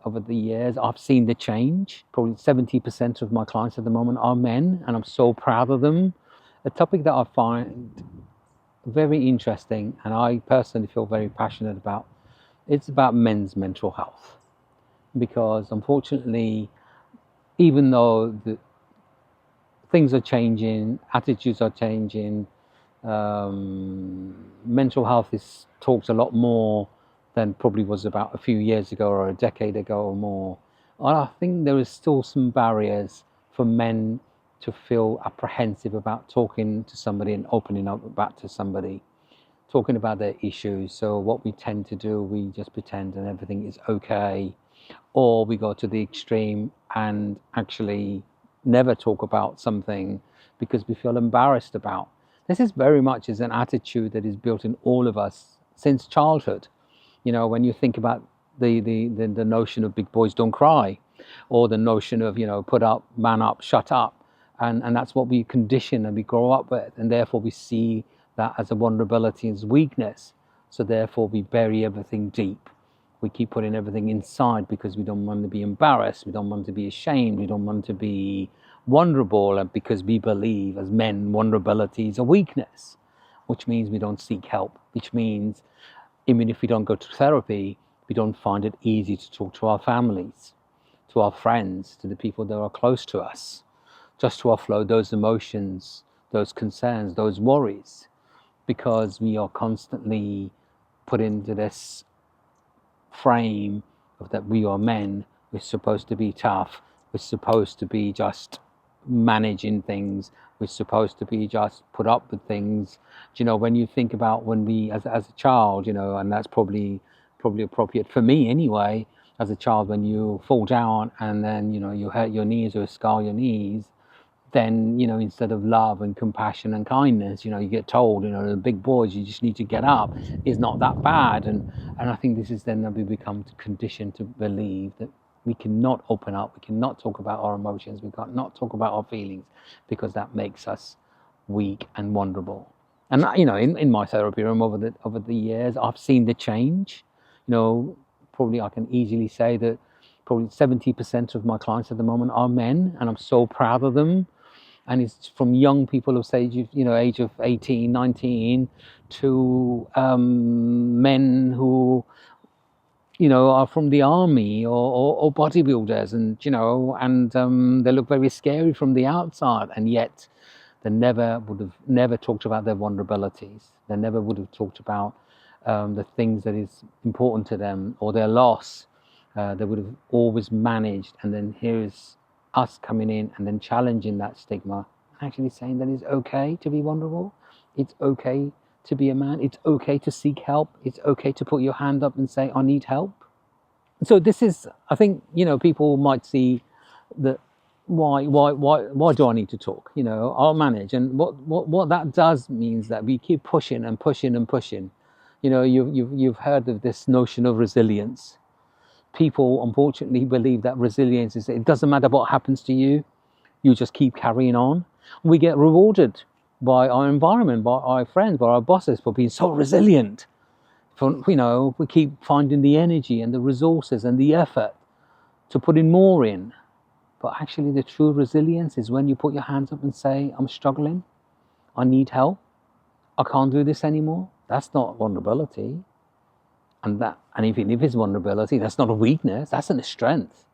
Over the years, I've seen the change. Probably 70% of my clients at the moment are men, and I'm so proud of them. A topic that I find very interesting, and I personally feel very passionate about, it's about men's mental health. Because unfortunately, even though things are changing, attitudes are changing, mental health is talked a lot more than probably was about a few years ago or a decade ago or more. I think there is still some barriers for men to feel apprehensive about talking to somebody and opening up about to somebody, talking about their issues. So what we tend to do, we just pretend and everything is okay, or we go to the extreme and actually never talk about something because we feel embarrassed about. This is very much is an attitude that is built in all of us since childhood. When you think about the notion of big boys don't cry, or the notion of, put up, man up, shut up. And that's what we condition and we grow up with. And therefore we see that as a vulnerability, as weakness. So therefore we bury everything deep. We keep putting everything inside because we don't want to be embarrassed. We don't want to be ashamed. We don't want to be vulnerable, and because we believe as men, vulnerability is a weakness, which means we don't seek help, which means even if we don't go to therapy, we don't find it easy to talk to our families, to our friends, to the people that are close to us, just to offload those emotions, those concerns, those worries, because we are constantly put into this frame of that we are men, we're supposed to be tough, we're supposed to be just managing things, we're supposed to be just put up with things. When you think about when we as a child, and that's probably appropriate for me anyway, as a child, when you fall down and then you hurt your knees or scar your knees, then instead of love and compassion and kindness, you get told, the big boys, you just need to get up, it's not that bad. And I think this is then that we become conditioned to believe that we cannot open up, we cannot talk about our emotions, we cannot talk about our feelings, because that makes us weak and vulnerable. And in my therapy room over the years, I've seen the change. Probably I can easily say that probably 70% of my clients at the moment are men, and I'm so proud of them. And it's from young people of age of 18, 19, to men who are from the army or bodybuilders, and they look very scary from the outside, and yet they would have never talked about their vulnerabilities. They never would have talked about the things that is important to them, or their loss. They would have always managed. And then here is us coming in and then challenging that stigma, actually saying that it's okay to be vulnerable. It's okay to be a man. It's okay to seek help. It's okay to put your hand up and say, I need help. So this is, I think, people might see that why do I need to talk? I'll manage. And what that does means that we keep pushing and pushing and pushing. You've heard of this notion of resilience. People unfortunately believe that resilience is, it doesn't matter what happens to you, you just keep carrying on. We get rewarded by our environment, by our friends, by our bosses for being so resilient. We keep finding the energy and the resources and the effort to put in more in. But actually the true resilience is when you put your hands up and say, I'm struggling, I need help, I can't do this anymore. That's not vulnerability. And even if it's vulnerability, that's not a weakness, that's a strength.